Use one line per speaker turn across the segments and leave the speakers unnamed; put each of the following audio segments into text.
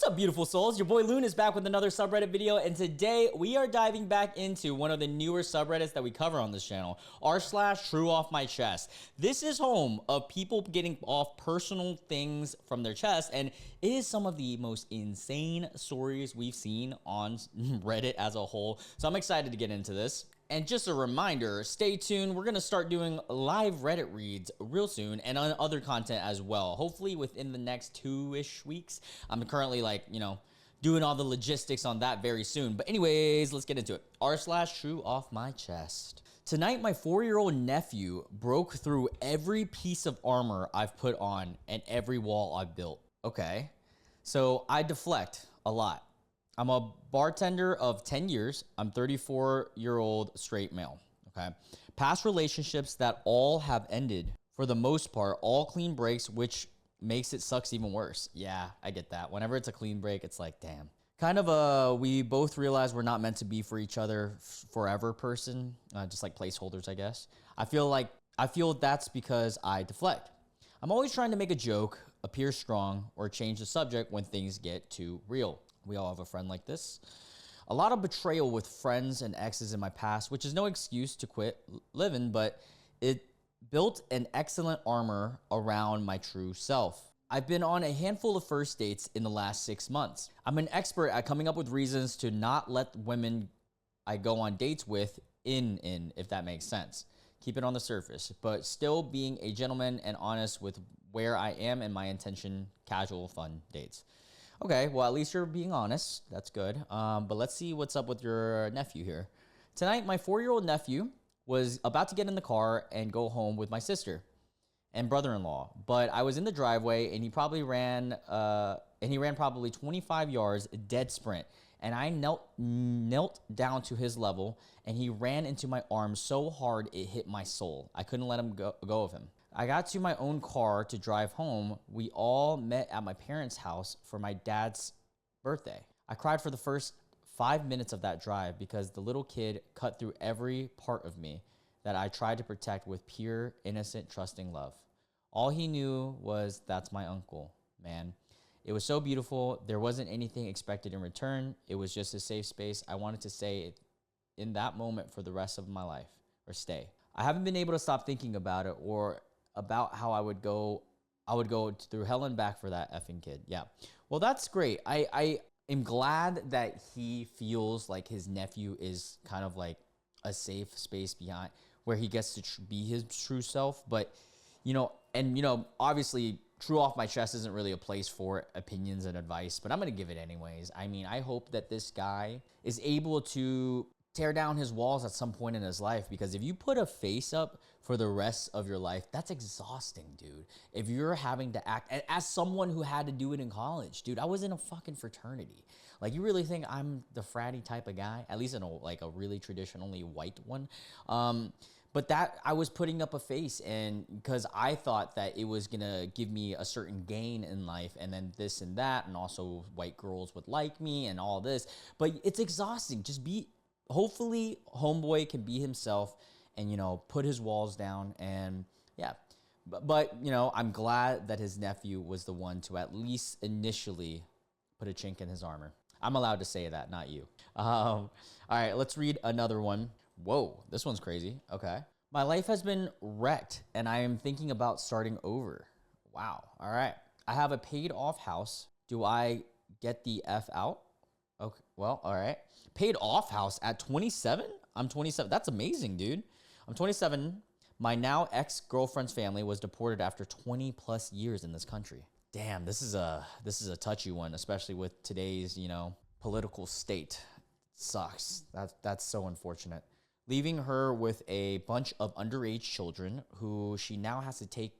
What's up, beautiful souls? Your boy Loon is back with another subreddit video, and today we are diving back into one of the newer subreddits that we cover on this channel, r/TrueOffMyChest. This is home of people getting off personal things from their chest, and it is some of the most insane stories we've seen on Reddit as a whole. So I'm excited to get into this. And just a reminder, stay tuned. We're going to start doing live Reddit reads real soon and on other content as well. Hopefully within the next 2-ish weeks. I'm currently doing all the logistics on that very soon. But anyways, let's get into it. r/TrueOffMyChest. Tonight, my 4-year-old nephew broke through every piece of armor I've put on and every wall I've built. Okay, so I deflect a lot. I'm a bartender of 10 years. I'm 34-year-old straight male, okay? Past relationships that all have ended, for the most part, all clean breaks, which makes it sucks even worse. Yeah, I get that. Whenever it's a clean break, it's like, damn. Kind of we both realize we're not meant to be for each other forever person, just like placeholders, I guess. I feel that's because I deflect. I'm always trying to make a joke, appear strong, or change the subject when things get too real. We all have a friend like this. A lot of betrayal with friends and exes in my past, which is no excuse to quit living, but it built an excellent armor around my true self. I've been on a handful of first dates in the last 6 months. I'm an expert at coming up with reasons to not let women I go on dates with in, if that makes sense. Keep it on the surface, but still being a gentleman and honest with where I am and my intention, casual, fun dates. Okay, well, at least you're being honest. That's good. But let's see what's up with your nephew here. Tonight, my 4-year-old nephew was about to get in the car and go home with my sister and brother-in-law. But I was in the driveway, and he probably ran probably 25 yards, dead sprint. And I knelt down to his level, and he ran into my arm so hard it hit my soul. I couldn't let him go of him. I got to my own car to drive home. We all met at my parents' house for my dad's birthday. I cried for the first 5 minutes of that drive because the little kid cut through every part of me that I tried to protect with pure, innocent, trusting love. All he knew was, that's my uncle, man. It was so beautiful. There wasn't anything expected in return. It was just a safe space. I wanted to say it in that moment for the rest of my life, or stay. I haven't been able to stop thinking about it or about how I would go through hell and back for that effing kid. Yeah. Well, that's great. I am glad that he feels like his nephew is kind of like a safe space behind where he gets to be his true self. But, obviously True Off My Chest isn't really a place for opinions and advice, but I'm going to give it anyways. I mean, I hope that this guy is able to tear down his walls at some point in his life, because if you put a face up for the rest of your life, that's exhausting, dude. If you're having to act, and as someone who had to do it in college, dude, I was in a fucking fraternity. Like, you really think I'm the fratty type of guy? At least in a really traditionally white one. But that I was putting up a face, and because I thought that it was gonna give me a certain gain in life, and then this and that, and also white girls would like me and all this. But it's exhausting. Hopefully homeboy can be himself and, put his walls down, and yeah. But I'm glad that his nephew was the one to at least initially put a chink in his armor. I'm allowed to say that, not you. All right, let's read another one. Whoa, this one's crazy. Okay. My life has been wrecked, and I am thinking about starting over. Wow. All right. I have a paid off house. Do I get the F out? Okay. Well, all right. Paid off house at 27? I'm 27. That's amazing, dude. I'm 27. My now ex-girlfriend's family was deported after 20 plus years in this country. Damn, this is a touchy one, especially with today's, political state. Sucks. That's so unfortunate. Leaving her with a bunch of underage children who she now has to take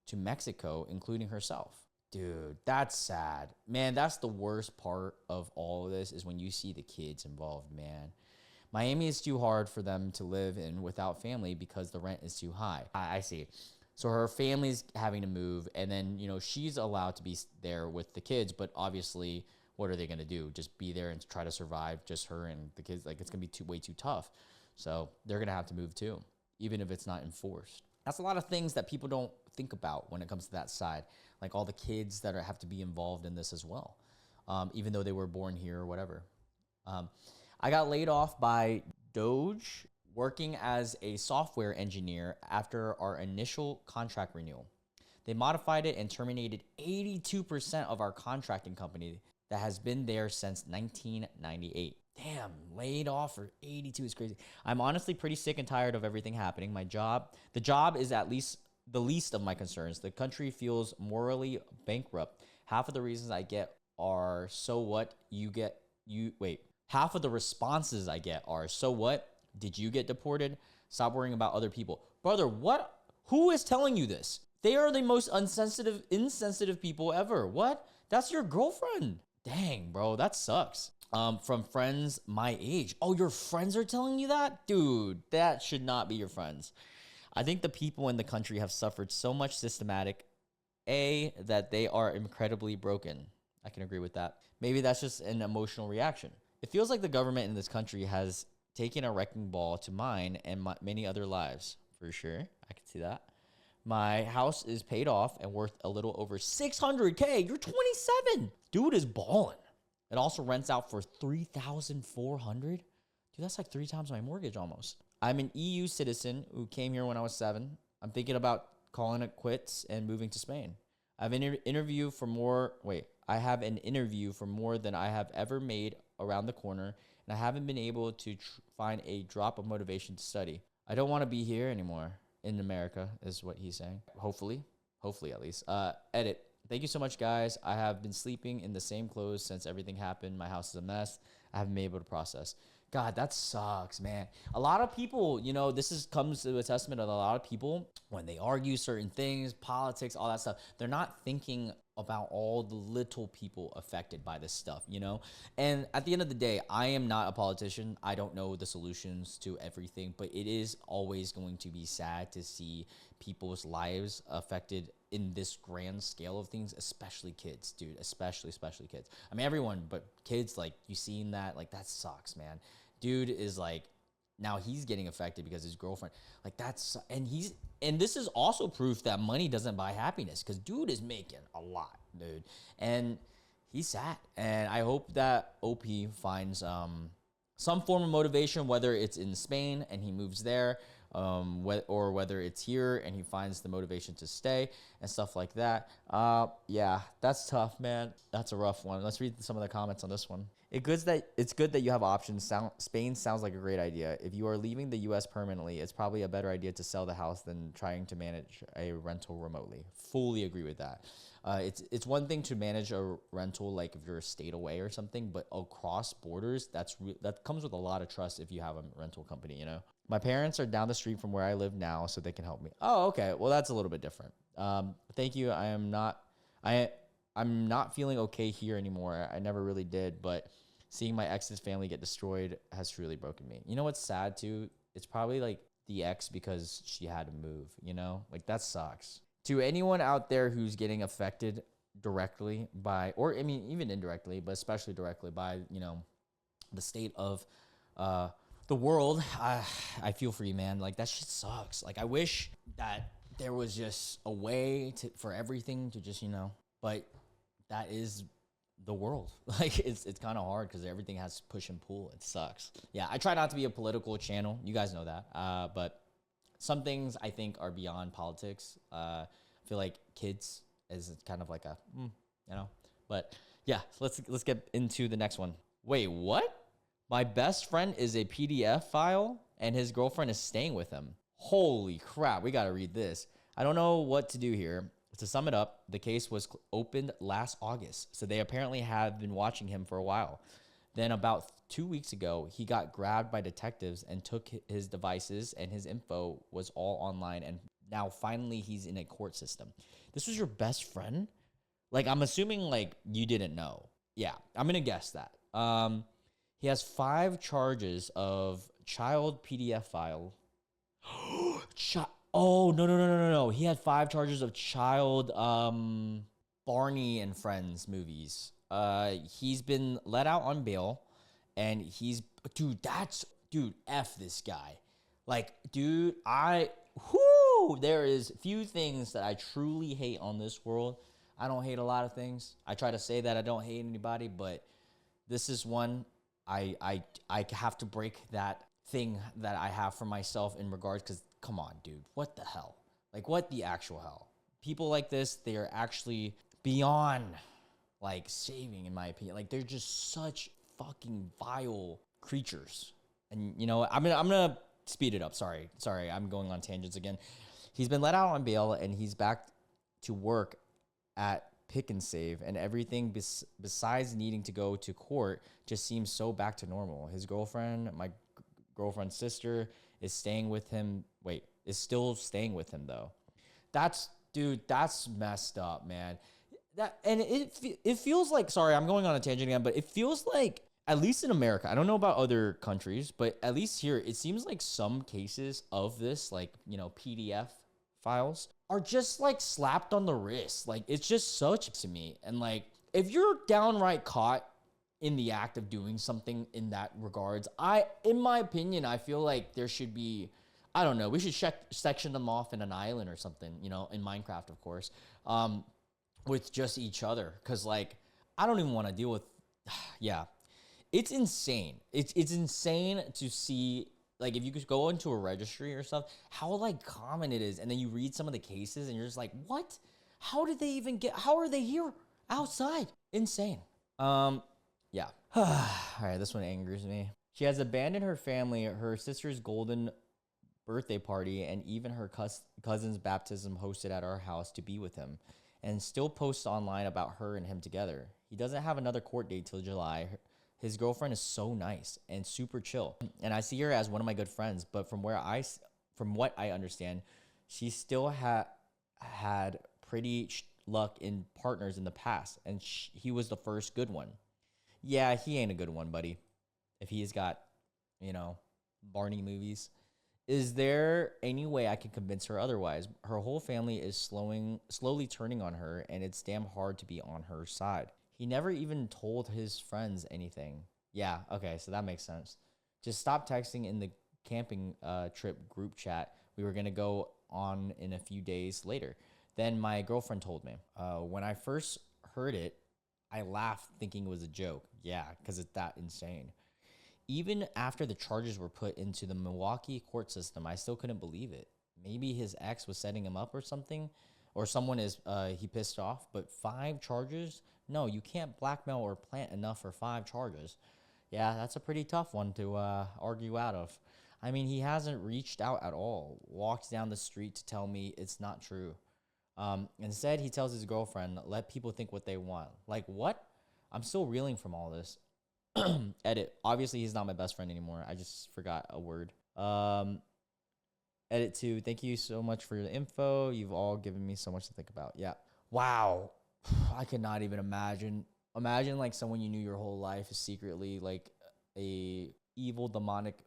to Mexico, including herself. Dude, that's sad. Man, that's the worst part of all of this, is when you see the kids involved, man. Miami is too hard for them to live in without family because the rent is too high. I see. So her family's having to move, and then, she's allowed to be there with the kids, but obviously, what are they going to do? Just be there and try to survive, just her and the kids? Like, it's going to be way too tough. So they're going to have to move too, even if it's not enforced. That's a lot of things that people don't think about when it comes to that side. Like all the kids that have to be involved in this as well. even though they were born here or whatever. I got laid off by Doge working as a software engineer after our initial contract renewal. They modified it and terminated 82% of our contracting company that has been there since 1998. Damn, laid off for 82 is crazy. I'm honestly pretty sick and tired of everything happening. The job is at least the least of my concerns. The country feels morally bankrupt. Half of the reasons I get are, so what? Half of the responses I get are, so what? Did you get deported? Stop worrying about other people. Brother, what? Who is telling you this? They are the most insensitive people ever. What? That's your girlfriend. Dang, bro, that sucks. From friends my age. Oh, your friends are telling you that? Dude, that should not be your friends. I think the people in the country have suffered so much systematic, that they are incredibly broken. I can agree with that. Maybe that's just an emotional reaction. It feels like the government in this country has taken a wrecking ball to mine and many other lives. For sure, I can see that. My house is paid off and worth a little over $600K. You're 27. Dude is balling. It also rents out for $3,400. Dude, that's like 3 times my mortgage almost. I'm an EU citizen who came here when I was 7. I'm thinking about calling it quits and moving to Spain. I have an interview for more than I have ever made around the corner, and I haven't been able to find a drop of motivation to study. I don't want to be here anymore in America, is what he's saying. Hopefully at least. Edit. Thank you so much, guys. I have been sleeping in the same clothes since everything happened. My house is a mess. I haven't been able to process. God, that sucks, man. A lot of people, comes to a testament of a lot of people when they argue certain things, politics, all that stuff. They're not thinking about all the little people affected by this stuff, And at the end of the day, I am not a politician. I don't know the solutions to everything, but it is always going to be sad to see people's lives affected in this grand scale of things, especially kids, dude, especially kids. I mean, everyone, but kids, like, you seen that, like, that sucks, man. Dude is like, now he's getting affected because his girlfriend, like, and this is also proof that money doesn't buy happiness, because dude is making a lot, dude, and he's sad. And I hope that OP finds some form of motivation, whether it's in Spain and he moves there, or whether it's here and he finds the motivation to stay and stuff like that. Yeah, that's tough, man. That's a rough one. Let's read some of the comments on this one. It's good that you have options. Spain sounds like a great idea. If you are leaving the U.S. permanently, it's probably a better idea to sell the house than trying to manage a rental remotely. Fully agree with that. It's one thing to manage a rental, like if you're a state away or something, but across borders, that comes with a lot of trust if you have a rental company, My parents are down the street from where I live now, so they can help me. Oh, okay. Well, that's a little bit different. Thank you. I'm not feeling okay here anymore. I never really did, but seeing my ex's family get destroyed has truly broken me. You know what's sad too? It's probably like the ex, because she had to move, Like, that sucks. To anyone out there who's getting affected directly by, or I mean, even indirectly, but especially directly by, the state of the world, I feel for you, man. Like, that shit sucks. Like, I wish that there was just a way for everything to just, but that is the world. Like, it's kind of hard because everything has push and pull. It sucks. Yeah, I try not to be a political channel. You guys know that. But some things I think are beyond politics. I feel like kids is kind of like a, But yeah, let's get into the next one. Wait, what? My best friend is a PDF file and his girlfriend is staying with him. Holy crap, we got to read this. I don't know what to do here. To sum it up, the case was opened last August, so they apparently have been watching him for a while. Then about 2 weeks ago, he got grabbed by detectives and took his devices, and his info was all online, and now finally he's in a court system. This was your best friend? Like, I'm assuming, like, you didn't know. Yeah, I'm going to guess that. He has 5 charges of child PDF file. Oh, no. He had 5 charges of child Barney and Friends movies. He's been let out on bail, and F this guy. Like, dude, there is few things that I truly hate on this world. I don't hate a lot of things. I try to say that I don't hate anybody, but this is one I have to break that thing that I have for myself in regards, because come on, dude, what the hell? Like, what the actual hell? People like this, they are actually beyond like saving, in my opinion. Like, they're just such fucking vile creatures. And you know what? I'm gonna speed it up. Sorry, I'm going on tangents again. He's been let out on bail and he's back to work at Pick and Save, and everything besides needing to go to court just seems so back to normal. His girlfriend, my girlfriend's sister, is still staying with him though. That's messed up, man. It feels like, sorry, I'm going on a tangent again, but it feels like, at least in America, I don't know about other countries, but at least here, it seems like some cases of this, like, you know, PDF files are just like slapped on the wrist. Like, it's just such to me. And like, if you're downright caught in the act of doing something in that regards, in my opinion, I feel like there should be, I don't know, we should section them off in an island or something, you know, in Minecraft, of course, with just each other. Cause like, I don't even want to deal with, yeah, it's insane. It's insane to see, like, if you could go into a registry or stuff, how like common it is. And then you read some of the cases and you're just like, what? How did they even how are they here outside? Insane. Yeah. All right, this one angers me. She has abandoned her family, her sister's golden birthday party, and even her cousin's baptism hosted at our house to be with him, and still posts online about her and him together. He doesn't have another court date till July. His girlfriend is so nice and super chill, and I see her as one of my good friends. But from what I understand, she still had pretty luck in partners in the past, and he was the first good one. Yeah, he ain't a good one, buddy. If he's got, you know, Barney movies. Is there any way I can convince her otherwise? Her whole family is slowly turning on her, and it's damn hard to be on her side. He never even told his friends anything. Yeah, okay, so that makes sense. Just stop texting in the camping trip group chat we were going to go on in a few days later. Then my girlfriend told me. When I first heard it, I laughed thinking it was a joke. Yeah, because it's that insane. Even after the charges were put into the Milwaukee court system, I still couldn't believe it. Maybe his ex was setting him up or something, or someone he pissed off. But 5 charges? No, you can't blackmail or plant enough for 5 charges. Yeah, that's a pretty tough one to argue out of. I mean, he hasn't reached out at all. Walks down the street to tell me it's not true. Instead, he tells his girlfriend, let people think what they want. Like, what? I'm still reeling from all this. Edit. Obviously, he's not my best friend anymore. I just forgot a word. Edit 2. Thank you so much for your info. You've all given me so much to think about. Yeah. Wow. I could not even imagine. Imagine like someone you knew your whole life is secretly like a evil demonic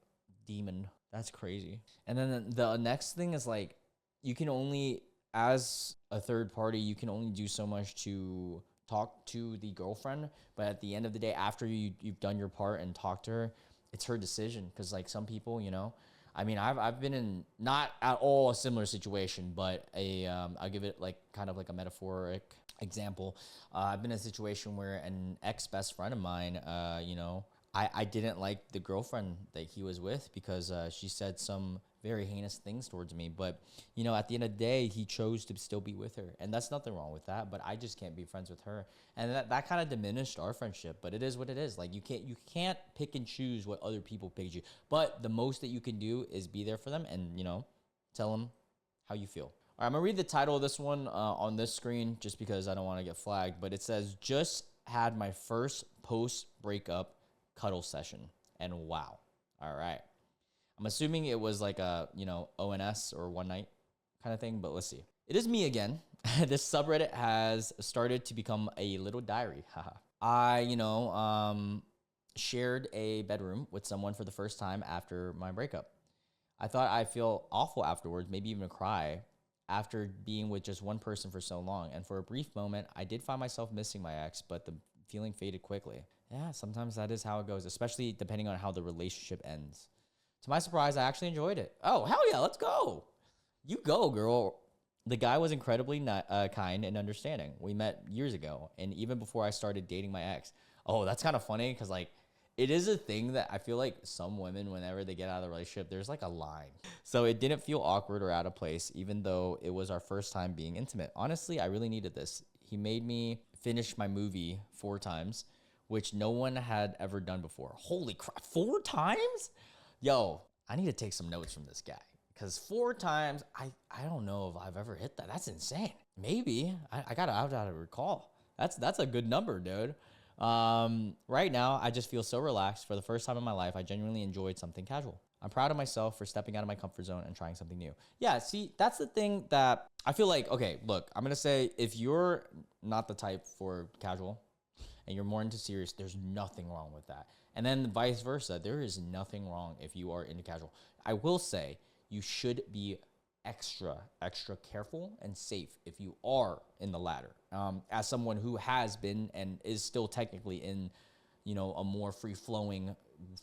demon. That's crazy. And then the next thing is like, you can only, as a third party, you can only do so much to talk to the girlfriend, but at the end of the day, after you've done your part and talked to her, it's her decision. Because like some people, you know, I mean, I've been in not at all a similar situation, but I'll give it like kind of like a metaphoric example. I've been in a situation where an ex best friend of mine, you know, I didn't like the girlfriend that he was with because she said some very heinous things towards me. But, you know, at the end of the day, he chose to still be with her. And that's nothing wrong with that. But I just can't be friends with her. And that kind of diminished our friendship. But it is what it is. Like, you can't pick and choose what other people pick you. But the most that you can do is be there for them and, you know, tell them how you feel. All right, I'm going to read the title of this one on this screen just because I don't want to get flagged. But it says, just had my first post-breakup cuddle session. And wow. All right. I'm assuming it was like a, you know, ONS or one night kind of thing, but let's see. It is me again. This subreddit has started to become a little diary. I, you know, shared a bedroom with someone for the first time after my breakup. I thought I'd feel awful afterwards, maybe even cry after being with just one person for so long. And for a brief moment, I did find myself missing my ex, but the feeling faded quickly. Yeah, sometimes that is how it goes, especially depending on how the relationship ends. To my surprise, I actually enjoyed it. Oh, hell yeah, let's go. You go, girl. The guy was incredibly kind and understanding. We met years ago, and even before I started dating my ex. Oh, that's kind of funny because like it is a thing that I feel like some women, whenever they get out of the relationship, there's like a line. So it didn't feel awkward or out of place, even though it was our first time being intimate. Honestly, I really needed this. He made me finish my movie 4 times, which no one had ever done before. Holy crap, 4 times? Yo, I need to take some notes from this guy. Because 4 times, I don't know if I've ever hit that. That's insane. Maybe. I gotta recall. That's a good number, dude. Right now, I just feel so relaxed. For the first time in my life, I genuinely enjoyed something casual. I'm proud of myself for stepping out of my comfort zone and trying something new. Yeah, see, that's the thing that I feel like, okay, look, I'm gonna say if you're not the type for casual and you're more into serious, there's nothing wrong with that. And then vice versa, there is nothing wrong if you are into casual. I will say you should be extra careful and safe if you are in the latter. As someone who has been and is still technically in, a more free flowing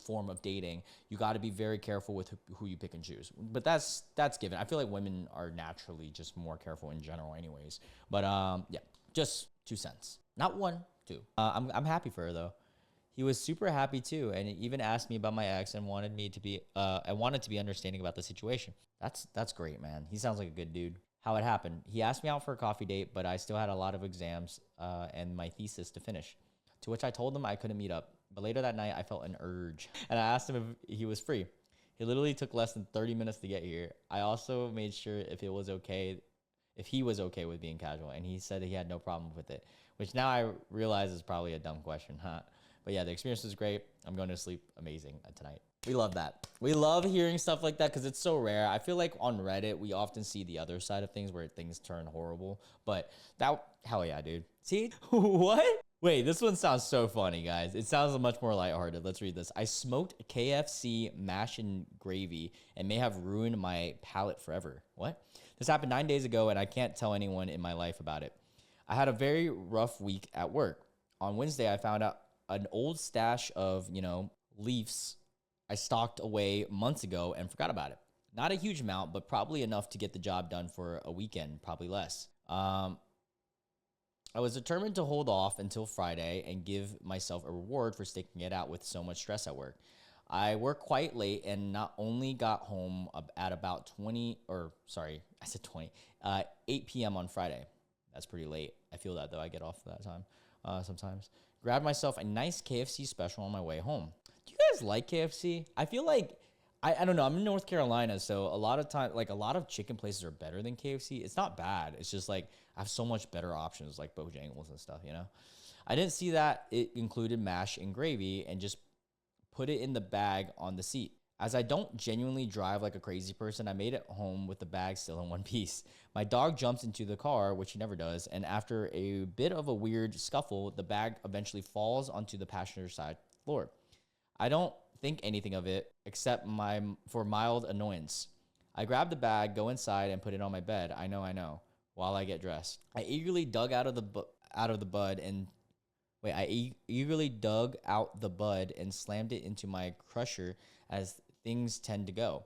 form of dating, you got to be very careful with who you pick and choose. But that's given. I feel like women are naturally just more careful in general, anyways. But yeah, just 2 cents, not one, two. I'm happy for her though. He was super happy too, and he even asked me about my ex and wanted me to be I wanted to be understanding about the situation. That's great, man. He sounds like a good dude. How it happened. He asked me out for a coffee date, but I still had a lot of exams and my thesis to finish. To which I told him I couldn't meet up. But later that night I felt an urge and I asked him if he was free. He literally took less than 30 minutes to get here. I also made sure if he was okay with being casual, and he said he had no problem with it, which now I realize is probably a dumb question, huh? But yeah, the experience was great. I'm going to sleep amazing tonight. We love that. We love hearing stuff like that because it's so rare. I feel like on Reddit, we often see the other side of things where things turn horrible. But hell yeah, dude. See? What? Wait, this one sounds so funny, guys. It sounds much more lighthearted. Let's read this. I smoked KFC mash and gravy and may have ruined my palate forever. What? This happened 9 days ago, and I can't tell anyone in my life about it. I had a very rough week at work. On Wednesday, I found out an old stash of, leaves I stocked away months ago and forgot about it. Not a huge amount, but probably enough to get the job done for a weekend, probably less. I was determined to hold off until Friday and give myself a reward for sticking it out with so much stress at work. I worked quite late and not only got home at about 8 p.m. on Friday. That's pretty late. I feel that though. I get off at that time sometimes. Grabbed myself a nice KFC special on my way home. Do you guys like KFC? I feel like, I don't know. I'm in North Carolina, so a lot of time, like a lot of chicken places are better than KFC. It's not bad. It's just like I have so much better options like Bojangles and stuff, I didn't see that it included mash and gravy and just put it in the bag on the seat. As I don't genuinely drive like a crazy person, I made it home with the bag still in one piece. My dog jumps into the car, which he never does, and after a bit of a weird scuffle, the bag eventually falls onto the passenger side floor. I don't think anything of it except for mild annoyance. I grab the bag, go inside, and put it on my bed. I know, while I get dressed. I eagerly dug out the bud and slammed it into my crusher as things tend to go.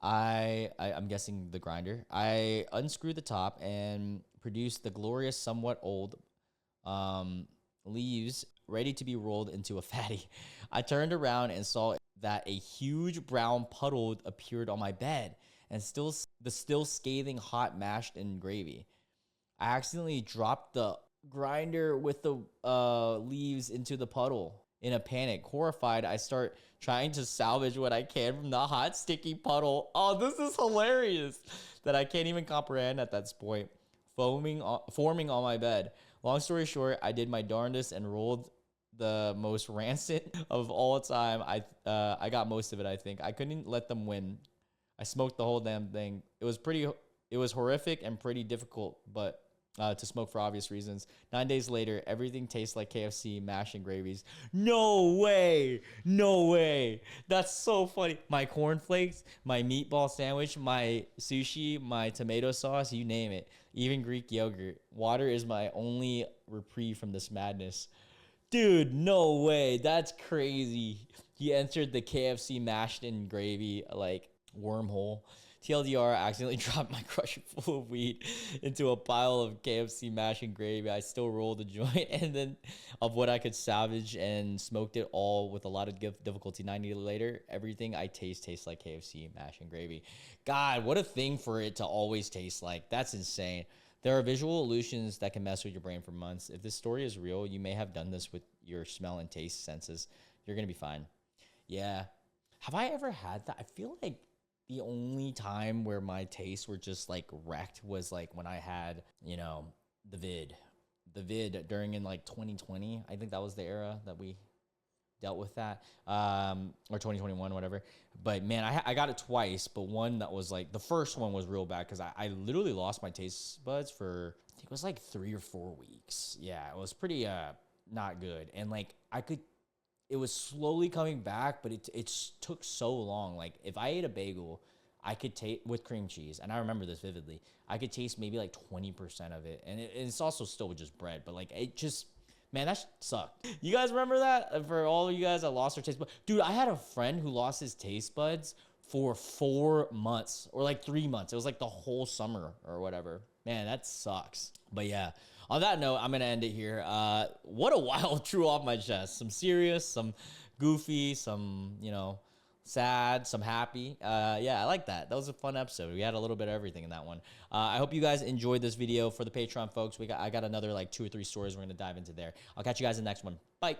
I'm guessing the grinder. I unscrewed the top and produced the glorious, somewhat old leaves ready to be rolled into a fatty. I turned around and saw that a huge brown puddle appeared on my bed and still scathing hot mashed and gravy. I accidentally dropped the grinder with the leaves into the puddle. In a panic, horrified, I start trying to salvage what I can from the hot, sticky puddle. Oh, this is hilarious that I can't even comprehend at that point. Forming on my bed. Long story short, I did my darndest and rolled the most rancid of all time. I got most of it, I think. I couldn't let them win. I smoked the whole damn thing. It was horrific and pretty difficult, but to smoke for obvious reasons. 9 days later, everything tastes like KFC, mash, and gravies. No way. That's so funny. My cornflakes, my meatball sandwich, my sushi, my tomato sauce, you name it. Even Greek yogurt. Water is my only reprieve from this madness. Dude, no way. That's crazy. He entered the KFC mashed in gravy, like, wormhole. TLDR, I accidentally dropped my crusher full of weed into a pile of KFC mash and gravy. I still rolled a joint and then of what I could salvage and smoked it all with a lot of difficulty. 90 later, everything I taste tastes like KFC mash and gravy. God, what a thing for it to always taste like. That's insane. There are visual illusions that can mess with your brain for months. If this story is real, you may have done this with your smell and taste senses. You're going to be fine. Yeah. Have I ever had that? I feel like the only time where my tastes were just like wrecked was like when I had, you know, the vid during in like 2020. I think that was the era that we dealt with that, or 2021, whatever. But man, I got it twice, but one that was like, the first one was real bad because I literally lost my taste buds for, I think it was like 3 or 4 weeks. Yeah, it was pretty not good. And like it was slowly coming back, but it took so long. Like if I ate a bagel, I could taste with cream cheese, and I remember this vividly, I could taste maybe like 20% of it. And it's also still with just bread, but like it just, man, that sucked. You guys remember that? For all of you guys that lost their taste buds? Dude, I had a friend who lost his taste buds for 4 months or like 3 months. It was like the whole summer or whatever. Man, that sucks. But yeah, on that note, I'm going to end it here. What a wild True Off My Chest. Some serious, some goofy, some, you know, sad, some happy. Yeah, I like that. That was a fun episode. We had a little bit of everything in that one. I hope you guys enjoyed this video. For the Patreon folks, I got another like 2 or 3 stories we're going to dive into there. I'll catch you guys in the next one. Bye.